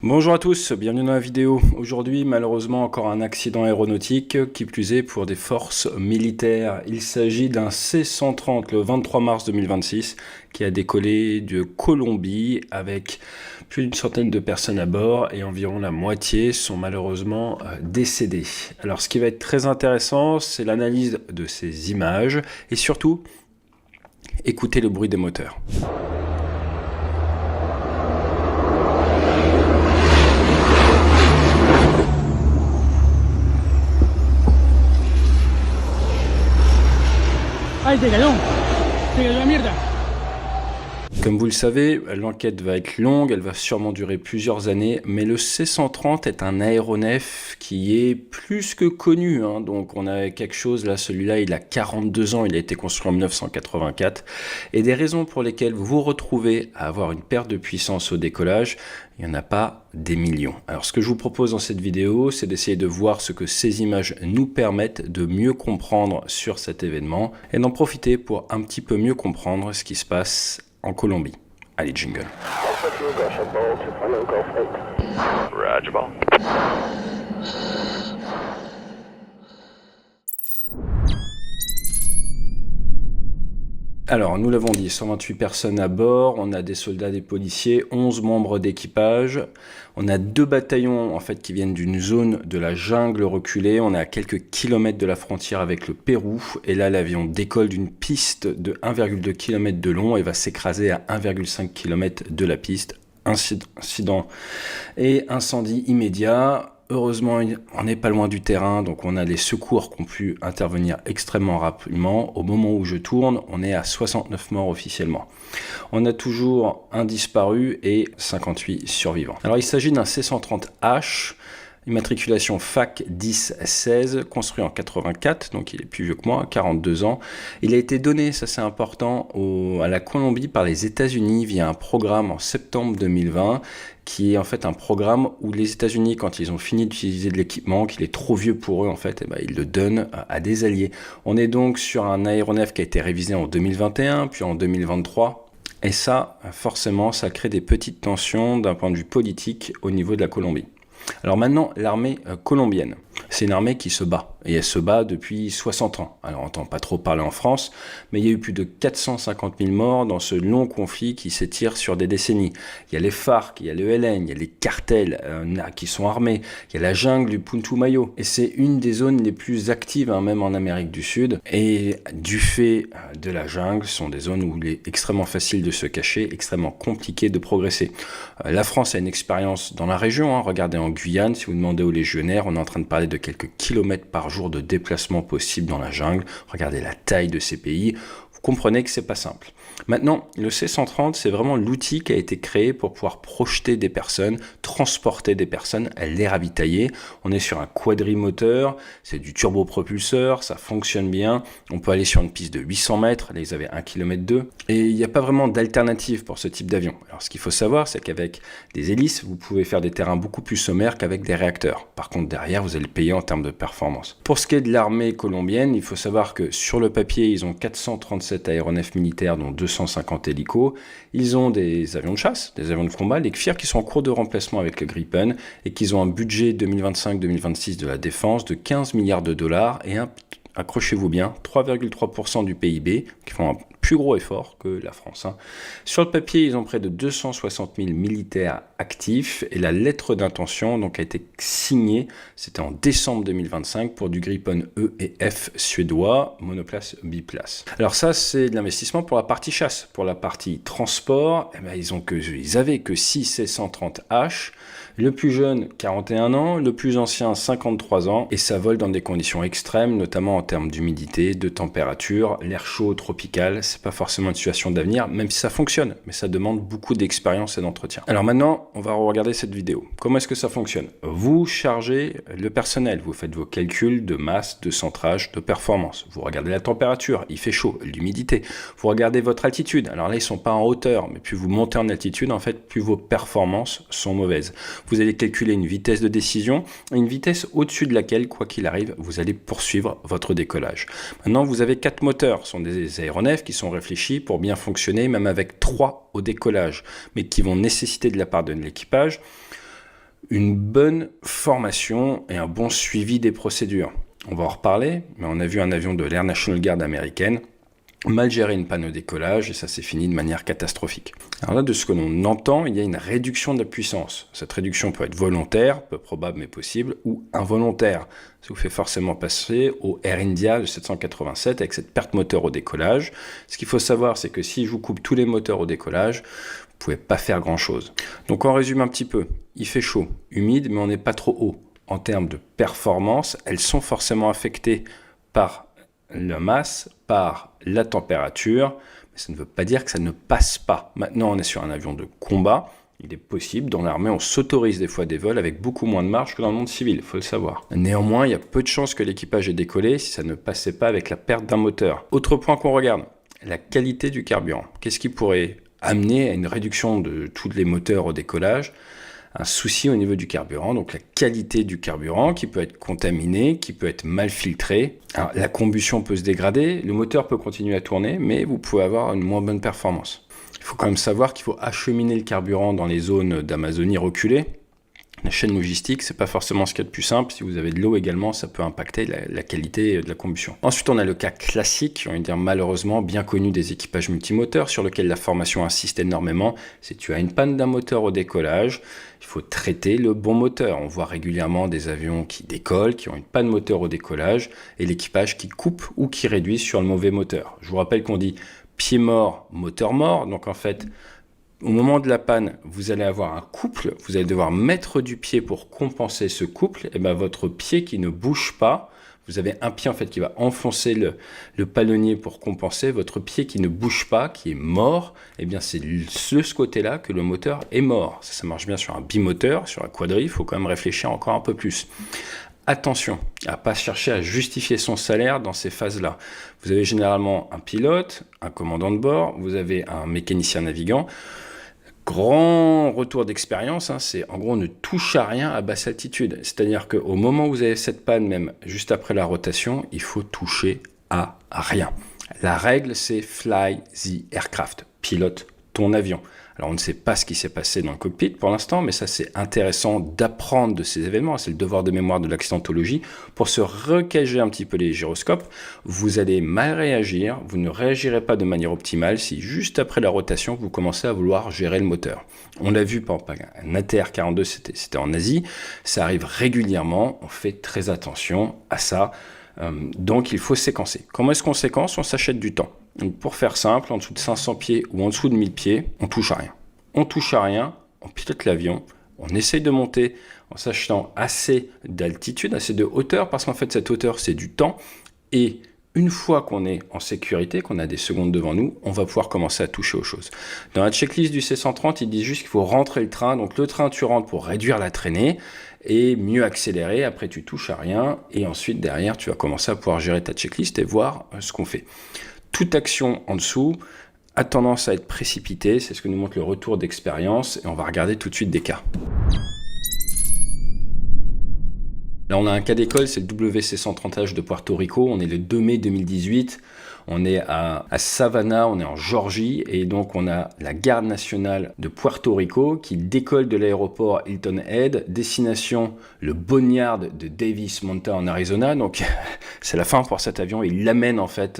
Bonjour à tous, bienvenue dans la vidéo. Aujourd'hui, malheureusement, encore un accident aéronautique, qui plus est pour des forces militaires. Il s'agit d'un C-130 le 23 mars 2026 qui a décollé de Colombie avec plus d'une centaine de personnes à bord et environ la moitié sont malheureusement décédés. Alors ce qui va être très intéressant, c'est l'analyse de ces images et surtout, écoutez le bruit des moteurs. ¡Ay, se cayó! ¡Se cayó la mierda! Comme vous le savez, l'enquête va être longue, elle va sûrement durer plusieurs années, mais le C-130 est un aéronef qui est plus que connu, hein. Donc on a quelque chose là, celui-là il a 42 ans, il a été construit en 1984, et des raisons pour lesquelles vous vous retrouvez à avoir une perte de puissance au décollage, il n'y en a pas des millions. Alors ce que je vous propose dans cette vidéo, c'est d'essayer de voir ce que ces images nous permettent de mieux comprendre sur cet événement, et d'en profiter pour un petit peu mieux comprendre ce qui se passe en Colombie. Allez, jingle. Roger, ball. Alors, nous l'avons dit, 128 personnes à bord, on a des soldats, des policiers, 11 membres d'équipage. On a 2 bataillons en fait qui viennent d'une zone de la jungle reculée. On est à quelques kilomètres de la frontière avec le Pérou. Et là, l'avion décolle d'une piste de 1,2 km de long et va s'écraser à 1,5 km de la piste. Incident et incendie immédiat. Heureusement, on n'est pas loin du terrain, donc on a les secours qui ont pu intervenir extrêmement rapidement. Au moment où je tourne, on est à 69 morts officiellement. On a toujours un disparu et 58 survivants. Alors il s'agit d'un C-130H, immatriculation FAC 1016, construit en 84, donc il est plus vieux que moi, 42 ans. Il a été donné, ça c'est important, à la Colombie par les États-Unis via un programme en septembre 2020, qui est en fait un programme où les États-Unis, quand ils ont fini d'utiliser de l'équipement, qu'il est trop vieux pour eux, en fait, ils le donnent à des alliés. On est donc sur un aéronef qui a été révisé en 2021, puis en 2023. Et ça, forcément, ça crée des petites tensions d'un point de vue politique au niveau de la Colombie. Alors maintenant, l'armée colombienne, c'est une armée qui se bat, et elle se bat depuis 60 ans. Alors on n'entend pas trop parler en France, mais il y a eu plus de 450 000 morts dans ce long conflit qui s'étire sur des décennies. Il y a les FARC, il y a le ELN, il y a les cartels qui sont armés, il y a la jungle du Putumayo, et c'est une des zones les plus actives, hein, même en Amérique du Sud, et du fait de la jungle, ce sont des zones où il est extrêmement facile de se cacher, extrêmement compliqué de progresser. La France a une expérience dans la région, hein. Regardez en Guyane, si vous demandez aux légionnaires, on est en train de parler de quelques kilomètres par jour de déplacement possible dans la jungle. Regardez la taille de ces pays. Vous comprenez que c'est pas simple. Maintenant, le C-130, c'est vraiment l'outil qui a été créé pour pouvoir projeter des personnes, transporter des personnes, les ravitailler. On est sur un quadrimoteur, c'est du turbopropulseur, ça fonctionne bien. On peut aller sur une piste de 800 mètres, là ils avaient 1 km 2. Et il n'y a pas vraiment d'alternative pour ce type d'avion. Alors ce qu'il faut savoir, c'est qu'avec des hélices, vous pouvez faire des terrains beaucoup plus sommaires qu'avec des réacteurs. Par contre, derrière, vous allez payer en termes de performance. Pour ce qui est de l'armée colombienne, il faut savoir que sur le papier, ils ont 437 aéronefs militaires, dont 250 hélicos. Ils ont des avions de chasse, des avions de combat, les Kfir, qui sont en cours de remplacement avec le Gripen et qu'ils ont un budget 2025-2026 de la défense de 15 milliards de dollars et accrochez-vous bien, 3,3% du PIB, qui font un plus gros effort que la France, hein. Sur le papier, ils ont près de 260 000 militaires actifs et la lettre d'intention donc a été signée, c'était en décembre 2025 pour du Gripen E et F suédois, monoplace, biplace. Alors ça, c'est de l'investissement pour la partie chasse. Pour la partie transport, ils avaient que 6 C-130H, le plus jeune 41 ans, le plus ancien 53 ans, et ça vole dans des conditions extrêmes, notamment en termes d'humidité, de température, l'air chaud tropical. C'est pas forcément une situation d'avenir, même si ça fonctionne, mais ça demande beaucoup d'expérience et d'entretien. Alors maintenant, on va regarder cette vidéo. Comment est-ce que ça fonctionne? Vous chargez le personnel, vous faites vos calculs de masse, de centrage, de performance. Vous regardez la température, il fait chaud, l'humidité. Vous regardez votre altitude. Alors là, ils sont pas en hauteur, mais plus vous montez en altitude, en fait, plus vos performances sont mauvaises. Vous allez calculer une vitesse de décision, une vitesse au-dessus de laquelle, quoi qu'il arrive, vous allez poursuivre votre décollage. Maintenant, vous avez 4 moteurs. Ce sont des aéronefs qui sont réfléchis pour bien fonctionner, même avec 3 au décollage, mais qui vont nécessiter de la part de l'équipage Une bonne formation et un bon suivi des procédures. On va en reparler, mais on a vu un avion de l'Air National Guard américaine mal gérer une panne au décollage et ça s'est fini de manière catastrophique. Alors là, de ce que l'on entend, il y a une réduction de la puissance. Cette réduction peut être volontaire, peu probable mais possible, ou involontaire. Ça vous fait forcément passer au Air India, le 787, avec cette perte moteur au décollage. Ce qu'il faut savoir, c'est que si je vous coupe tous les moteurs au décollage, vous ne pouvez pas faire grand-chose. Donc on résume un petit peu. Il fait chaud, humide, mais on n'est pas trop haut. En termes de performance, elles sont forcément affectées par la masse, par la température, mais ça ne veut pas dire que ça ne passe pas. Maintenant, on est sur un avion de combat. Il est possible, dans l'armée, on s'autorise des fois des vols avec beaucoup moins de marge que dans le monde civil, il faut le savoir. Néanmoins, il y a peu de chances que l'équipage ait décollé si ça ne passait pas avec la perte d'un moteur. Autre point qu'on regarde, la qualité du carburant. Qu'est-ce qui pourrait amener à une réduction de tous les moteurs au décollage ? Un souci au niveau du carburant, donc la qualité du carburant qui peut être contaminé, qui peut être mal filtré. Alors, la combustion peut se dégrader, le moteur peut continuer à tourner, mais vous pouvez avoir une moins bonne performance. Il faut quand même savoir qu'il faut acheminer le carburant dans les zones d'Amazonie reculées. La chaîne logistique, c'est pas forcément ce qu'il y a de plus simple. Si vous avez de l'eau également, ça peut impacter la qualité de la combustion. Ensuite, on a le cas classique, on va dire malheureusement bien connu des équipages multimoteurs, sur lequel la formation insiste énormément. Si tu as une panne d'un moteur au décollage, il faut traiter le bon moteur. On voit régulièrement des avions qui décollent, qui ont une panne moteur au décollage, et l'équipage qui coupe ou qui réduit sur le mauvais moteur. Je vous rappelle qu'on dit pied mort, moteur mort. Donc en fait, au moment de la panne, vous allez avoir un couple, vous allez devoir mettre du pied pour compenser ce couple, et bien votre pied qui ne bouge pas, vous avez un pied en fait qui va enfoncer le palonnier pour compenser, votre pied qui ne bouge pas, qui est mort, et bien c'est de ce côté-là que le moteur est mort. Ça marche bien sur un bimoteur, sur un quadri, il faut quand même réfléchir encore un peu plus. Attention à ne pas chercher à justifier son salaire dans ces phases-là. Vous avez généralement un pilote, un commandant de bord, vous avez un mécanicien navigant. Grand retour d'expérience, c'est en gros on ne touche à rien à basse altitude. C'est-à-dire qu'au moment où vous avez cette panne, même juste après la rotation, il faut toucher à rien. La règle, c'est fly the aircraft, pilote ton avion. Alors on ne sait pas ce qui s'est passé dans le cockpit pour l'instant, mais ça c'est intéressant d'apprendre de ces événements, c'est le devoir de mémoire de l'accidentologie, pour se recager un petit peu les gyroscopes. Vous allez mal réagir, vous ne réagirez pas de manière optimale si juste après la rotation vous commencez à vouloir gérer le moteur. On l'a vu, par exemple, un ATR-42, c'était en Asie, ça arrive régulièrement, on fait très attention à ça. Donc il faut séquencer. Comment est-ce qu'on séquence ? On s'achète du temps. Donc pour faire simple, en dessous de 500 pieds ou en dessous de 1000 pieds, on touche à rien. On touche à rien, on pilote l'avion, on essaye de monter en s'achetant assez d'altitude, assez de hauteur, parce qu'en fait cette hauteur c'est du temps, et une fois qu'on est en sécurité, qu'on a des secondes devant nous, on va pouvoir commencer à toucher aux choses. Dans la checklist du C130, ils disent juste qu'il faut rentrer le train. Donc le train, tu rentres pour réduire la traînée et mieux accélérer. Après, tu touches à rien. Et ensuite, derrière, tu vas commencer à pouvoir gérer ta checklist et voir ce qu'on fait. Toute action en dessous a tendance à être précipitée. C'est ce que nous montre le retour d'expérience. Et on va regarder tout de suite des cas. Là, on a un cas d'école, c'est le WC-130H de Puerto Rico. On est le 2 mai 2018. On est à Savannah, on est en Georgie. Et donc, on a la garde nationale de Puerto Rico qui décolle de l'aéroport Hilton Head, destination le Boneyard de Davis Mountain en Arizona. Donc, c'est la fin pour cet avion. Il l'amène en fait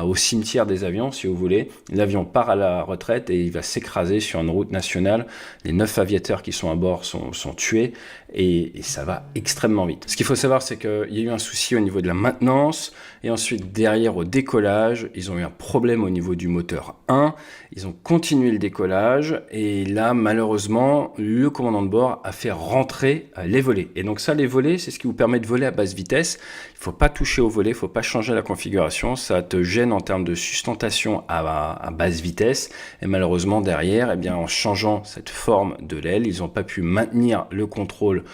au cimetière des avions, si vous voulez. L'avion part à la retraite et il va s'écraser sur une route nationale. Les 9 aviateurs qui sont à bord sont tués et ça va extrêmement vite. Ce qu'il faut savoir, c'est qu'il y a eu un souci au niveau de la maintenance et ensuite derrière au décollage, ils ont eu un problème au niveau du moteur 1. Ils ont continué le décollage et là, malheureusement, le commandant de bord a fait rentrer les volets. Et donc ça, les volets, c'est ce qui vous permet de voler à basse vitesse. Il ne faut pas toucher aux volets, il ne faut pas changer la configuration. Ça te gêne en termes de sustentation à basse vitesse. Et malheureusement, derrière, eh bien, en changeant cette forme de l'aile, ils n'ont pas pu maintenir le contrôle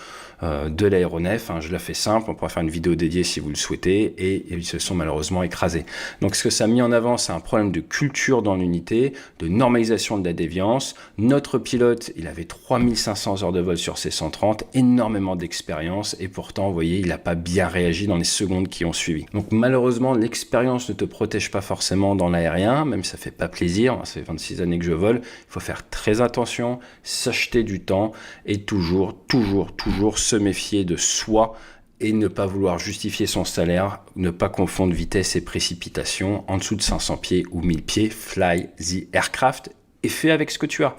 de l'aéronef. Je la fais simple, on pourra faire une vidéo dédiée si vous le souhaitez, et ils se sont malheureusement écrasés. Donc ce que ça a mis en avant, c'est un problème de culture dans l'unité, de normalisation de la déviance. Notre pilote, il avait 3500 heures de vol sur ses 130, énormément d'expérience, et pourtant, vous voyez, il n'a pas bien réagi dans les secondes qui ont suivi. Donc malheureusement, l'expérience ne te protège pas forcément dans l'aérien, même ça fait pas plaisir, ça fait 26 années que je vole, il faut faire très attention, s'acheter du temps, et toujours se méfier de soi, et ne pas vouloir justifier son salaire, ne pas confondre vitesse et précipitation. En dessous de 500 pieds ou 1000 pieds, fly the aircraft et fais avec ce que tu as.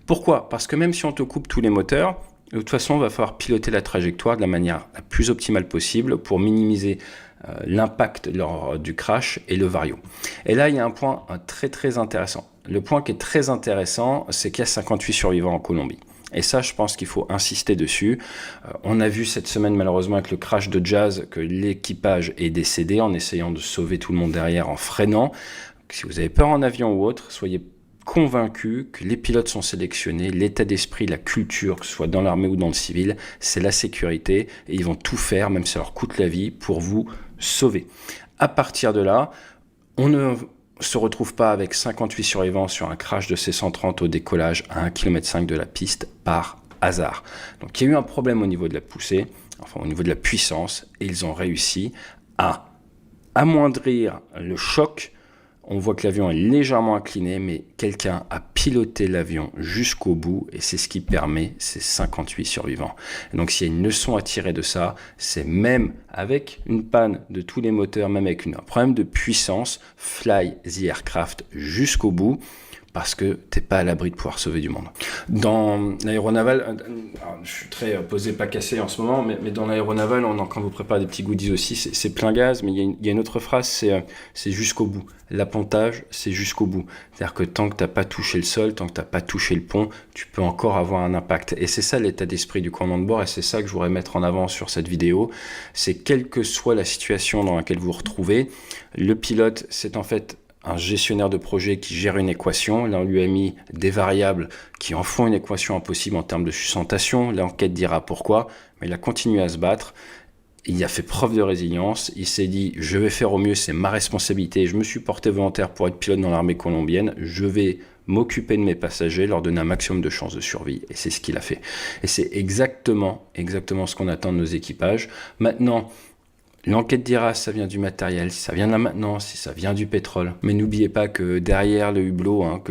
Pourquoi? Parce que même si on te coupe tous les moteurs, de toute façon, il va falloir piloter la trajectoire de la manière la plus optimale possible pour minimiser l'impact lors du crash et le vario. Et là, il y a un point très intéressant. Le point qui est très intéressant, c'est qu'il y a 58 survivants en Colombie. Et ça, je pense qu'il faut insister dessus. On a vu cette semaine, malheureusement, avec le crash de Jazz, que l'équipage est décédé en essayant de sauver tout le monde derrière, en freinant. Si vous avez peur en avion ou autre, soyez convaincus que les pilotes sont sélectionnés, l'état d'esprit, la culture, que ce soit dans l'armée ou dans le civil, c'est la sécurité. Et ils vont tout faire, même si ça leur coûte la vie, pour vous sauver. À partir de là, on ne se retrouve pas avec 58 survivants sur un crash de C-130 au décollage à 1,5 km de la piste par hasard. Donc il y a eu un problème au niveau de la poussée, enfin au niveau de la puissance, et ils ont réussi à amoindrir le choc. On voit que l'avion est légèrement incliné, mais quelqu'un a piloté l'avion jusqu'au bout et c'est ce qui permet ces 58 survivants. Et donc s'il y a une leçon à tirer de ça, c'est même avec une panne de tous les moteurs, même avec un problème de puissance, fly the aircraft jusqu'au bout, parce que tu n'es pas à l'abri de pouvoir sauver du monde. Dans l'aéronaval, je suis très posé pas cassé en ce moment, mais dans l'aéronaval, quand vous préparez des petits goodies aussi, c'est plein gaz, mais il y a une autre phrase, c'est jusqu'au bout. L'appontage, c'est jusqu'au bout. C'est-à-dire que tant que tu n'as pas touché le sol, tant que tu n'as pas touché le pont, tu peux encore avoir un impact. Et c'est ça l'état d'esprit du commandant de bord, et c'est ça que je voudrais mettre en avant sur cette vidéo. C'est quelle que soit la situation dans laquelle vous vous retrouvez, le pilote, c'est en fait un gestionnaire de projet qui gère une équation. Là, on lui a mis des variables qui en font une équation impossible en termes de sustentation. L'enquête dira pourquoi, mais il a continué à se battre. Il a fait preuve de résilience. Il s'est dit, je vais faire au mieux, c'est ma responsabilité. Je me suis porté volontaire pour être pilote dans l'armée colombienne. Je vais m'occuper de mes passagers, leur donner un maximum de chances de survie. Et c'est ce qu'il a fait. Et c'est exactement ce qu'on attend de nos équipages. Maintenant, l'enquête dira si ça vient du matériel, si ça vient de la maintenance, si ça vient du pétrole. Mais n'oubliez pas que derrière le hublot,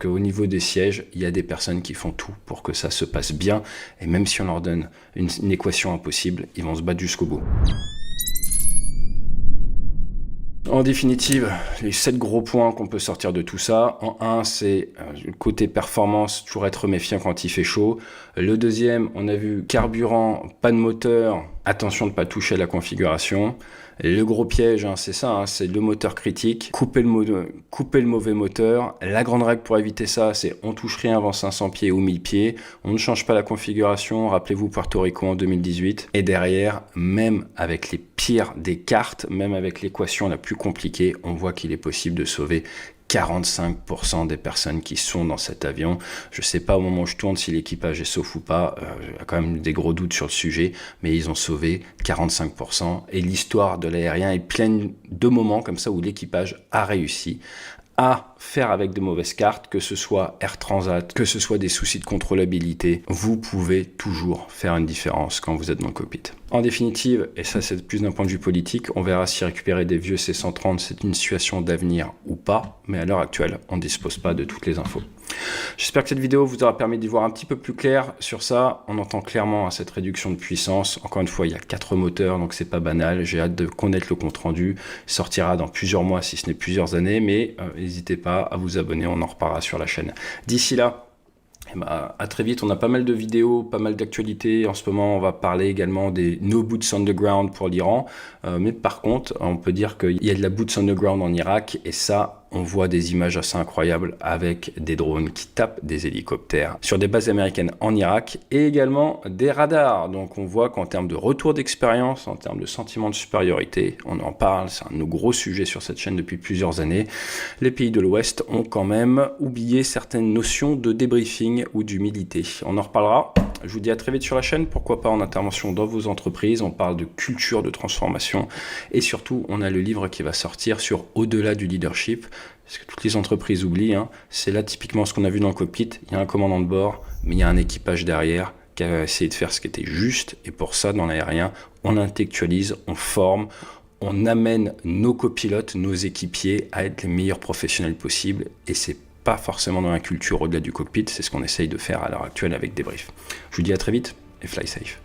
qu'au niveau des sièges, il y a des personnes qui font tout pour que ça se passe bien. Et même si on leur donne une équation impossible, ils vont se battre jusqu'au bout. En définitive, les 7 gros points qu'on peut sortir de tout ça. En 1, c'est le côté performance, toujours être méfiant quand il fait chaud. Le deuxième, on a vu carburant, pas de moteur, attention de ne pas toucher à la configuration. Le gros piège, c'est ça, c'est le moteur critique, couper le mauvais moteur. La grande règle pour éviter ça, c'est on touche rien avant 500 pieds ou 1000 pieds. On ne change pas la configuration, rappelez-vous Puerto Rico en 2018. Et derrière, même avec les pires des cartes, même avec l'équation la plus compliquée, on voit qu'il est possible de sauver 45% des personnes qui sont dans cet avion. Je ne sais pas au moment où je tourne si l'équipage est sauf ou pas. Il y a quand même des gros doutes sur le sujet, mais ils ont sauvé 45%. Et l'histoire de l'aérien est pleine de moments comme ça où l'équipage a réussi à faire avec de mauvaises cartes, que ce soit Air Transat, que ce soit des soucis de contrôlabilité. Vous pouvez toujours faire une différence quand vous êtes dans le cockpit. En définitive, et ça c'est plus d'un point de vue politique, on verra si récupérer des vieux C-130 c'est une situation d'avenir ou pas, mais à l'heure actuelle, on ne dispose pas de toutes les infos. J'espère que cette vidéo vous aura permis d'y voir un petit peu plus clair sur ça. On entend clairement cette réduction de puissance. Encore une fois, il y a 4 moteurs, donc c'est pas banal. J'ai hâte de connaître le compte-rendu. Il sortira dans plusieurs mois, si ce n'est plusieurs années, mais n'hésitez pas à vous abonner, on en reparlera sur la chaîne. D'ici là, à très vite, on a pas mal de vidéos, pas mal d'actualités. En ce moment, on va parler également des No Boots on the Ground pour l'Iran. Mais par contre, on peut dire qu'il y a de la Boots on the Ground en Irak, et ça, on voit des images assez incroyables avec des drones qui tapent des hélicoptères sur des bases américaines en Irak et également des radars. Donc on voit qu'en termes de retour d'expérience, en termes de sentiment de supériorité, on en parle, c'est un de nos gros sujets sur cette chaîne depuis plusieurs années. Les pays de l'Ouest ont quand même oublié certaines notions de débriefing ou d'humilité. On en reparlera. Je vous dis à très vite sur la chaîne, pourquoi pas en intervention dans vos entreprises. On parle de culture de transformation et surtout, on a le livre qui va sortir sur au-delà du leadership. Ce que toutes les entreprises oublient, c'est là typiquement ce qu'on a vu dans le cockpit. Il y a un commandant de bord, mais il y a un équipage derrière qui a essayé de faire ce qui était juste. Et pour ça, dans l'aérien, on intellectualise, on forme, on amène nos copilotes, nos équipiers à être les meilleurs professionnels possibles. Et c'est pas forcément dans la culture au-delà du cockpit, c'est ce qu'on essaye de faire à l'heure actuelle avec Débrief. Je vous dis à très vite et fly safe.